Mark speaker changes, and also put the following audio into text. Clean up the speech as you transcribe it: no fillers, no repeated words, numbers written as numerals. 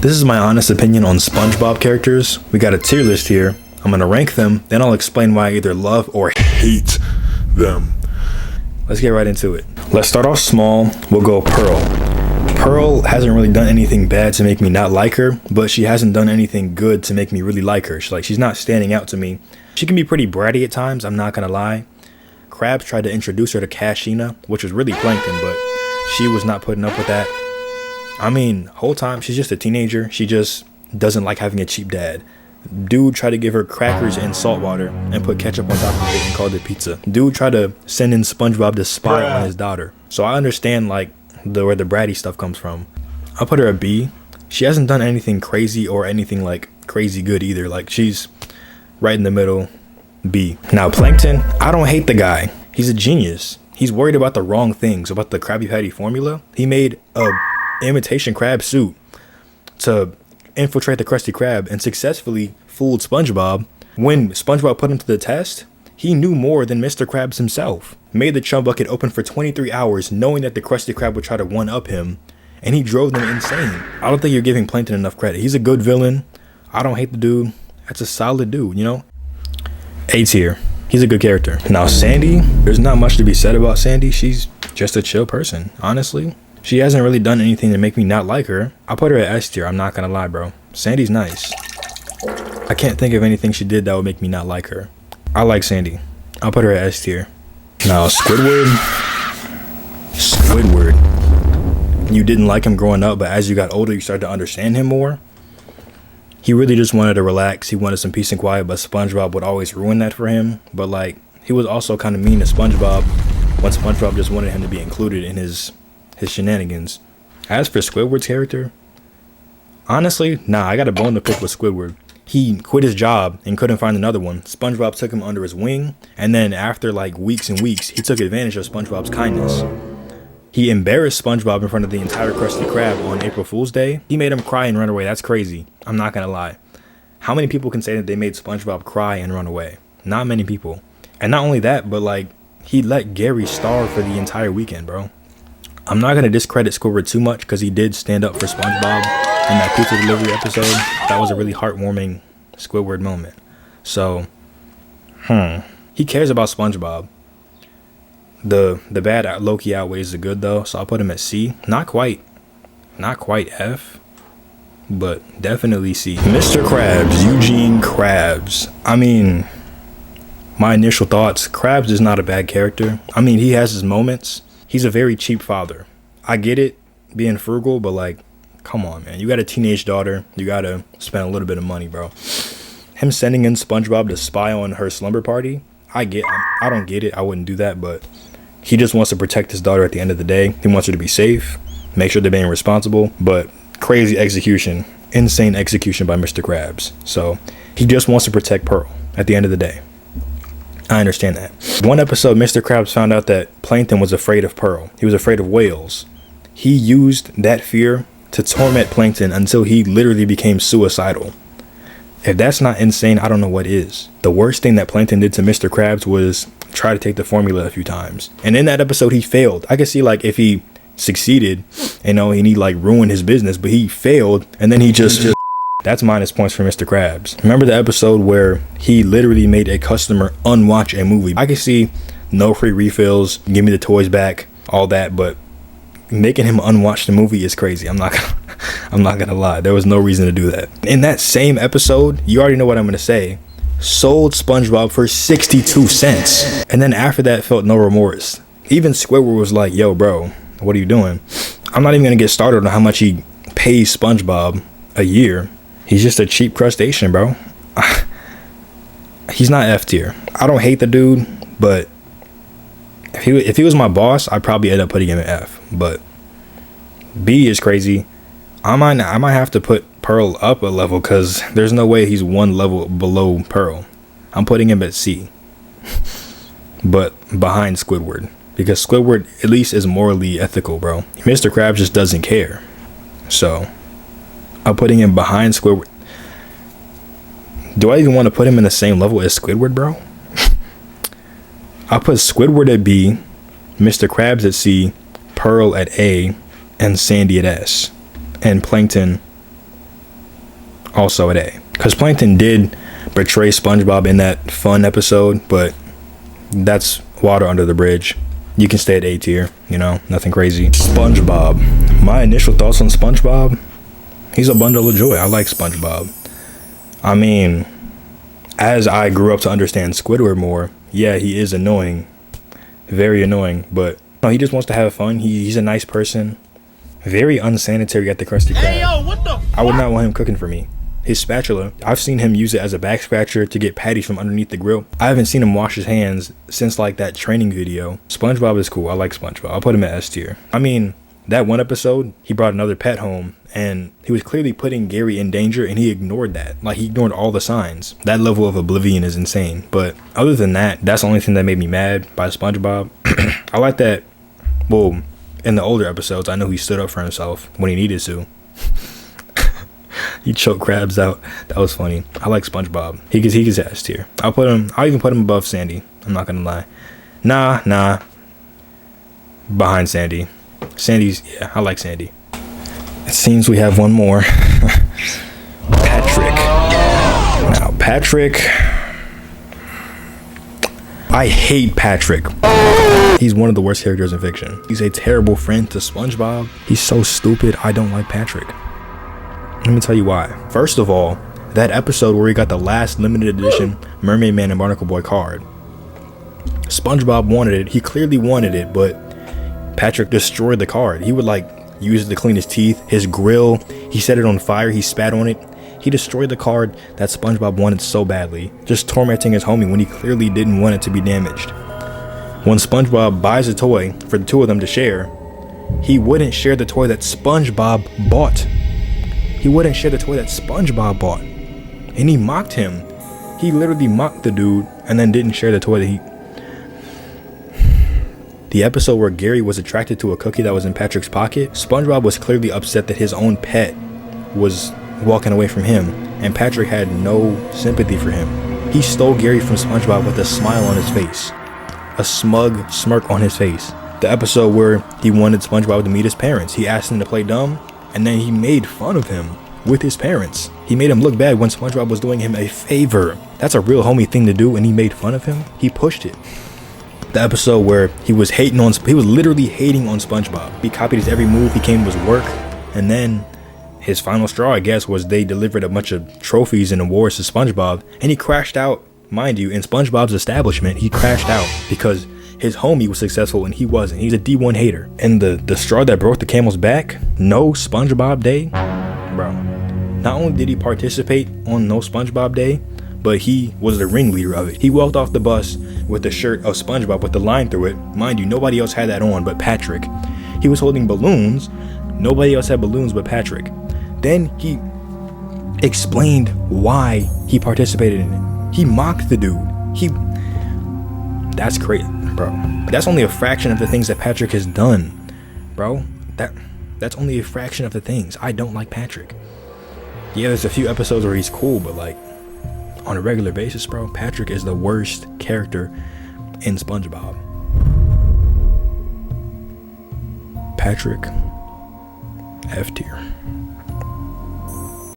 Speaker 1: This is my honest opinion on SpongeBob characters. We got a tier list here. I'm gonna rank them, then I'll explain why I either love or hate them. Let's get right into it. Let's start off small. We'll go Pearl. Pearl hasn't really done anything bad to make me not like her, but she hasn't done anything good to make me really like her. She's not standing out to me. She can be pretty bratty at times, I'm not gonna lie. Krabs tried to introduce her to Kashina, which was really Plankton, but she was not putting up with that. I mean, whole time she's just a teenager. She just doesn't like having a cheap dad. Dude tried to give her crackers and salt water and put ketchup on top of it and called it pizza. Dude tried to send in SpongeBob to spy on his daughter. So I understand where the bratty stuff comes from. I'll put her a B. She hasn't done anything crazy or anything like crazy good either. Like, she's right in the middle, B. Now Plankton, I don't hate the guy. He's a genius. He's worried about the wrong things, about the Krabby Patty formula. He made a imitation crab suit to infiltrate the Krusty Krab and successfully fooled SpongeBob. When SpongeBob put him to the test, he knew more than Mr. Krabs himself. Made the chum bucket open for 23 hours knowing that the Krusty Krab would try to one-up him, and he drove them insane. I don't think you're giving Plankton enough credit. He's a good villain. I don't hate the dude. That's a solid dude, you know? A tier. He's a good character. Now Sandy, there's not much to be said about Sandy. She's just a chill person, honestly. She hasn't really done anything to make me not like her. I'll put her at S tier, I'm not gonna lie, bro. Sandy's nice. I can't think of anything she did that would make me not like her. I like Sandy. I'll put her at S tier. Now Squidward. You didn't like him growing up, but as you got older, you started to understand him more. He really just wanted to relax. He wanted some peace and quiet, but SpongeBob would always ruin that for him. But like, he was also kind of mean to SpongeBob when SpongeBob just wanted him to be included in his shenanigans. As for Squidward's character, honestly, nah, I got a bone to pick with Squidward. He quit his job and couldn't find another one. SpongeBob took him under his wing, and then after like weeks and weeks, he took advantage of SpongeBob's kindness. He embarrassed SpongeBob in front of the entire Krusty Krab on April Fool's Day. He made him cry and run away. That's crazy. I'm not gonna lie. How many people can say that they made SpongeBob cry and run away? Not many people. And not only that, but like, he let Gary starve for the entire weekend, bro. I'm not going to discredit Squidward too much because he did stand up for SpongeBob in that pizza delivery episode. That was a really heartwarming Squidward moment. So, he cares about SpongeBob. The bad low-key outweighs the good though, so I'll put him at C. Not quite F, but definitely C. Mr. Krabs, Eugene Krabs. I mean, my initial thoughts, Krabs is not a bad character. I mean, he has his moments. He's a very cheap father. I get it, being frugal, but like, come on, man. You got a teenage daughter. You got to spend a little bit of money, bro. Him sending in SpongeBob to spy on her slumber party, I don't get it. I wouldn't do that, but he just wants to protect his daughter at the end of the day. He wants her to be safe, make sure they're being responsible, but crazy execution, insane execution by Mr. Krabs. So he just wants to protect Pearl at the end of the day. I understand that. One episode, Mr. Krabs found out that Plankton was afraid of Pearl. He was afraid of whales. He used that fear to torment Plankton until he literally became suicidal. If that's not insane, I don't know what is. The worst thing that Plankton did to Mr. Krabs was try to take the formula a few times. And in that episode, he failed. I could see like if he succeeded, and he like ruined his business, but he failed, and then he just that's minus points for Mr. Krabs. Remember the episode where he literally made a customer unwatch a movie? I can see no free refills, give me the toys back, all that, but making him unwatch the movie is crazy. I'm not gonna lie. There was no reason to do that. In that same episode, you already know what I'm gonna say, sold SpongeBob for 62 cents. And then after that, felt no remorse. Even Squidward was like, yo, bro, what are you doing? I'm not even gonna get started on how much he pays SpongeBob a year. He's just a cheap crustacean, bro. He's not F tier. I don't hate the dude, but if he was my boss, I'd probably end up putting him in F. But B is crazy. I might have to put Pearl up a level because there's no way he's one level below Pearl. I'm putting him at C, but behind Squidward, because Squidward at least is morally ethical, bro. Mr. Krabs just doesn't care. So I'm putting him behind Squidward. Do I even want to put him in the same level as Squidward, bro? I'll put Squidward at B, Mr. Krabs at C, Pearl at A, and Sandy at S. And Plankton also an A. Because Plankton did betray SpongeBob in that fun episode, but that's water under the bridge. You can stay at A tier, you know, nothing crazy. SpongeBob. My initial thoughts on SpongeBob, he's a bundle of joy. I like SpongeBob. I mean, as I grew up to understand Squidward more, yeah, he is annoying. Very annoying, but no, he just wants to have fun. He's a nice person. Very unsanitary at the Krusty Krab. Hey, yo, what the fuck? I would not want him cooking for me. His spatula, I've seen him use it as a back scratcher to get patties from underneath the grill. I haven't seen him wash his hands since like that training video. SpongeBob is cool. I like SpongeBob. I'll put him at S tier. I mean, that one episode, he brought another pet home and he was clearly putting Gary in danger and he ignored that. Like, he ignored all the signs. That level of oblivion is insane. But other than that, that's the only thing that made me mad by SpongeBob. I like that, well, in the older episodes, I know he stood up for himself when he needed to. He choked Krabs out. That was funny. I like SpongeBob. He gets S tier. I'll even put him above Sandy. I'm not gonna lie. Nah. Behind Sandy. Yeah, I like Sandy. It seems we have one more. Patrick. Now, Patrick. I hate Patrick. He's one of the worst characters in fiction. He's a terrible friend to SpongeBob. He's so stupid. I don't like Patrick. Let me tell you why. First of all, that episode where he got the last limited edition Mermaid Man and Barnacle Boy card. SpongeBob wanted it. He clearly wanted it, but Patrick destroyed the card. He would like use it to clean his teeth, his grill. He set it on fire. He spat on it. He destroyed the card that SpongeBob wanted so badly, just tormenting his homie when he clearly didn't want it to be damaged. When SpongeBob buys a toy for the two of them to share, he wouldn't share the toy that SpongeBob bought. He wouldn't share the toy that SpongeBob bought. And he mocked him. He literally mocked the dude and then didn't share the toy that he... The episode where Gary was attracted to a cookie that was in Patrick's pocket, SpongeBob was clearly upset that his own pet was walking away from him, and Patrick had no sympathy for him. He stole Gary from SpongeBob with a smile on his face. A smug smirk on his face. The episode where he wanted SpongeBob to meet his parents. He asked him to play dumb, and then he made fun of him with his parents. He made him look bad when SpongeBob was doing him a favor. That's a real homie thing to do, and he made fun of him. He pushed it. The episode where he was literally hating on SpongeBob. He copied his every move. He came to his work, and then his final straw, I guess, was they delivered a bunch of trophies and awards to SpongeBob, and he crashed out. Mind you, in SpongeBob's establishment, he crashed out because his homie was successful and he wasn't. He's a D1 hater. And the straw that broke the camel's back, No SpongeBob Day, bro. Not only did he participate on No SpongeBob Day, but he was the ringleader of it. He walked off the bus with the shirt of SpongeBob with the line through it. Mind you, nobody else had that on but Patrick. He was holding balloons. Nobody else had balloons but Patrick. Then he explained why he participated in it. He mocked the dude. That's crazy, bro. That's only a fraction of the things that Patrick has done, bro. That's only a fraction of the things. I don't like Patrick. Yeah, there's a few episodes where he's cool, but like on a regular basis, bro, Patrick is the worst character in SpongeBob. Patrick, F tier.